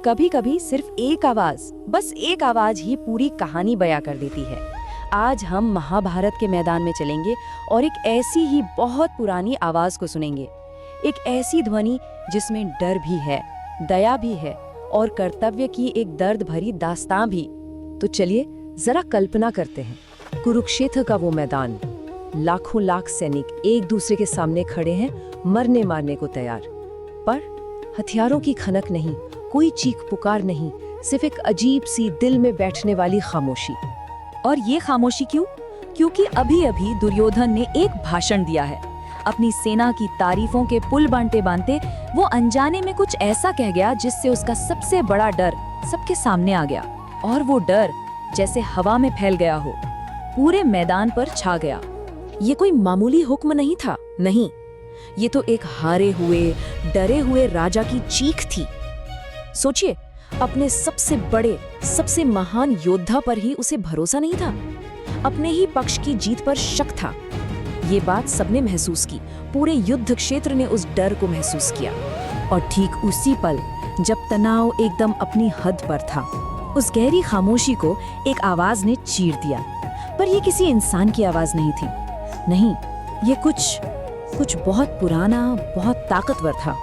कभी कभी सिर्फ एक आवाज, बस एक आवाज ही पूरी कहानी बयां कर देती है। आज हम महाभारत के मैदान में चलेंगे और एक ऐसी ही बहुत पुरानी आवाज को सुनेंगे। एक ऐसी ध्वनि जिसमें डर भी है, दया भी है और कर्तव्य की एक दर्द भरी दास्तां भी। तो चलिए जरा कल्पना करते हैं, कुरुक्षेत्र का वो मैदान, लाखों लाख सैनिक एक दूसरे के सामने खड़े हैं, मरने मारने को तैयार। पर हथियारों की खनक नहीं, कोई चीख पुकार नहीं, सिर्फ एक अजीब सी दिल में बैठने वाली खामोशी। और ये खामोशी क्यों? क्योंकि अभी अभी दुर्योधन ने एक भाषण दिया है। अपनी सेना की तारीफों के पुल बांटते बांटते वो अनजाने में कुछ ऐसा कह गया जिससे उसका सबसे बड़ा डर सबके सामने आ गया। और वो डर जैसे हवा में फैल गया हो, पूरे मैदान पर छा गया। ये कोई मामूली हुक्म नहीं था, नहीं, ये तो एक हारे हुए, डरे हुए राजा की चीख थी। सोचिए, अपने सबसे बड़े, सबसे महान योद्धा पर ही उसे भरोसा नहीं था, अपने ही पक्ष की जीत पर शक था। ये बात सबने महसूस की, पूरे युद्ध क्षेत्र ने उस डर को महसूस किया। और ठीक उसी पल जब तनाव एकदम अपनी हद पर था, उस गहरी खामोशी को एक आवाज ने चीर दिया। पर ये किसी इंसान की आवाज नहीं थी, नहीं, ये कुछ बहुत पुराना, बहुत ताकतवर था।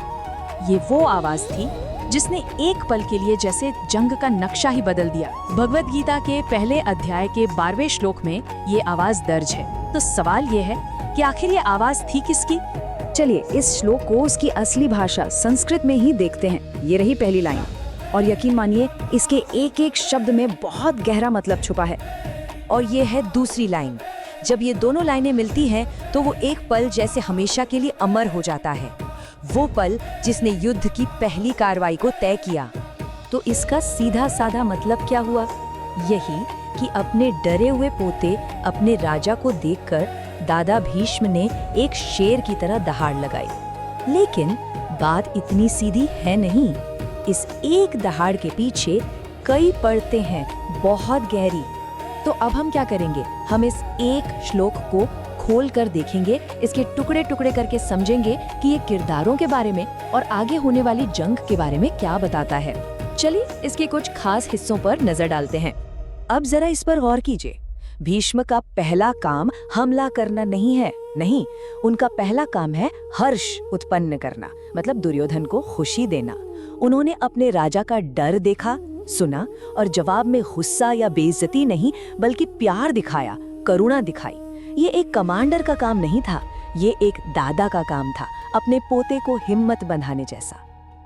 ये वो आवाज थी जिसने एक पल के लिए जैसे जंग का नक्शा ही बदल दिया। भगवत गीता के पहले अध्याय के 12वें श्लोक में ये आवाज दर्ज है। तो सवाल ये है कि आखिर ये आवाज थी किसकी? चलिए इस श्लोक को उसकी असली भाषा संस्कृत में ही देखते हैं। ये रही पहली लाइन, और यकीन मानिए इसके एक एक शब्द में बहुत गहरा मतलब छुपा है। और ये है दूसरी लाइन। जब ये दोनों लाइनें मिलती हैं तो वो एक पल जैसे हमेशा के लिए अमर हो जाता है, वो पल जिसने युद्ध की पहली कार्रवाई को तय किया। तो इसका सीधा साधा मतलब क्या हुआ? यही कि अपने डरे हुए पोते, अपने राजा को देखकर दादा भीष्म ने एक शेर की तरह दहाड़ लगाई। लेकिन बात इतनी सीधी है नहीं। इस एक दहाड़ के पीछे कई परतें हैं, बहुत गहरी। तो अब हम क्या करेंगे? हम इस एक श्लोक को खोल कर देखेंगे, इसके टुकड़े टुकड़े करके समझेंगे कि ये किरदारों के बारे में और आगे होने वाली जंग के बारे में क्या बताता है। चलिए इसके कुछ खास हिस्सों पर नजर डालते हैं। अब जरा इस पर गौर कीजिए। भीष्म का पहला काम हमला करना नहीं है, नहीं, उनका पहला काम है हर्ष उत्पन्न करना, मतलब दुर्योधन को खुशी देना। उन्होंने अपने राजा का डर देखा, सुना और जवाब में गुस्सा या बेइज्जती नहीं बल्कि प्यार दिखाया, करुणा दिखाई। ये एक कमांडर का काम नहीं था, ये एक दादा का काम था, अपने पोते को हिम्मत बंधाने जैसा।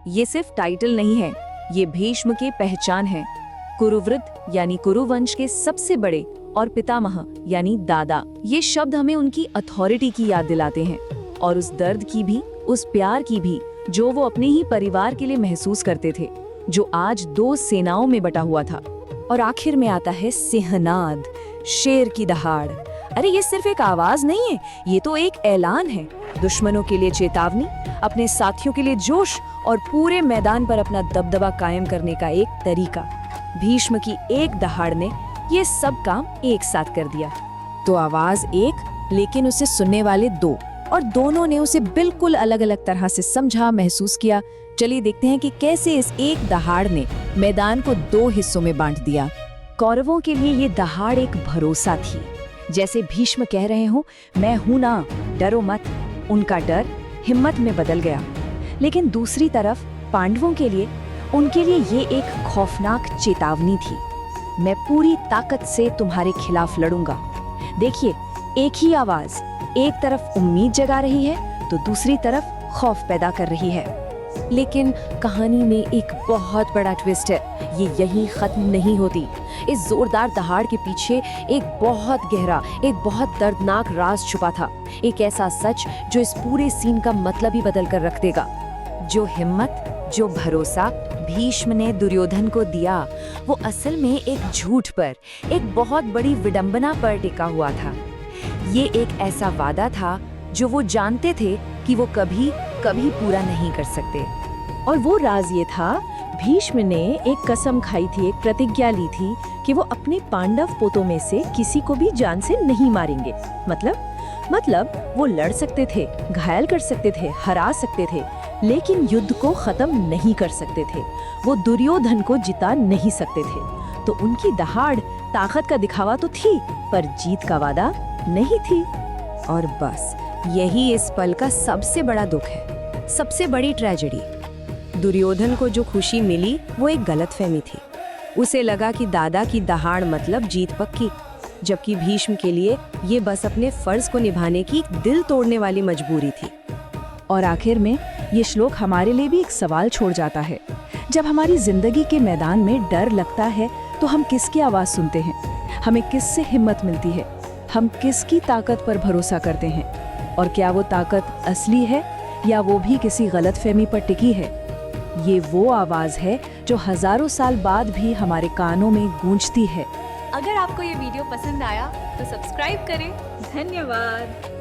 ये सिर्फ टाइटल नहीं है, ये भीष्म की पहचान है। कुरुवृत्त यानी कुरुवंश के सबसे बड़े और पितामह यानी दादा, ये शब्द हमें उनकी अथॉरिटी की याद दिलाते हैं और उस दर्द की भी, उस प्यार की भी जो वो अपने ही परिवार के लिए महसूस करते थे, जो आज दो सेनाओं में बटा हुआ था। और आखिर में आता है सिंहनाद, शेर की दहाड़। अरे ये सिर्फ एक आवाज नहीं है, ये तो एक ऐलान है। दुश्मनों के लिए चेतावनी, अपने साथियों के लिए जोश और पूरे मैदान पर अपना दबदबा कायम करने का एक तरीका। भीष्म की एक दहाड़ ने ये सब काम एक साथ कर दिया। तो आवाज एक, लेकिन उसे सुनने वाले दो, और दोनों ने उसे बिल्कुल अलग अलग तरह से समझा, महसूस किया। चलिए देखते हैं कि कैसे इस एक दहाड़ ने मैदान को दो हिस्सों में बांट दिया। कौरवों के लिए ये दहाड़ एक भरोसा थी, जैसे भीष्म कह रहे हो, मैं हूं ना, डरो मत। उनका डर हिम्मत में बदल गया। लेकिन दूसरी तरफ पांडवों के लिए, उनके लिए ये एक खौफनाक चेतावनी थी, मैं पूरी ताकत से तुम्हारे खिलाफ लड़ूंगा। देखिए, एक ही आवाज एक तरफ उम्मीद जगा रही है तो दूसरी तरफ खौफ पैदा कर रही है। लेकिन कहानी में एक बहुत बड़ा ट्विस्ट है, ये यहीं खत्म नहीं होती। इस जोरदार दहाड़ के पीछे एक बहुत गहरा, एक बहुत दर्दनाक राज छुपा था। एक ऐसा सच जो इस पूरे सीन का मतलब ही बदल कर रख देगा। जो हिम्मत, जो भरोसा भीष्म ने दुर्योधन को दिया, वो असल में एक झूठ पर, एक बहुत बड़ी विडंबना पर टिका हुआ था। ये एक ऐसा वादा था जो वो जानते थे कि वो कभी कभी पूरा नहीं कर सकते। और वो राज ये था, भीष्म ने एक कसम खाई थी, एक प्रतिज्ञा ली थी कि वो अपने पांडव पोतों में से किसी को भी जान से नहीं मारेंगे। मतलब वो लड़ सकते थे, घायल कर सकते थे, हरा सकते थे, लेकिन युद्ध को खत्म नहीं कर सकते थे। वो दुर्योधन को जिता नहीं सकते थे। तो उनकी दहाड़ ताकत का दिखावा तो थी, पर जीत का वादा नहीं थी। और बस यही इस पल का सबसे बड़ा दुख है, सबसे बड़ी ट्रेजेडी। दुर्योधन को जो खुशी मिली वो एक गलतफहमी थी। उसे लगा कि दादा की दहाड़ मतलब जीत पक्की, जबकि भीष्म के लिए ये बस अपने फर्ज को निभाने की दिल तोड़ने वाली मजबूरी थी। और आखिर में ये श्लोक हमारे लिए भी एक सवाल छोड़ जाता है। जब हमारी जिंदगी के मैदान में डर लगता है तो हम किसकी आवाज़ सुनते हैं? हमें किससे हिम्मत मिलती है? हम किसकी ताकत पर भरोसा करते हैं? और क्या वो ताकत असली है या वो भी किसी गलतफहमी पर टिकी है? ये वो आवाज़ है जो हजारों साल बाद भी हमारे कानों में गूंजती है। अगर आपको ये वीडियो पसंद आया तो सब्सक्राइब करें। धन्यवाद।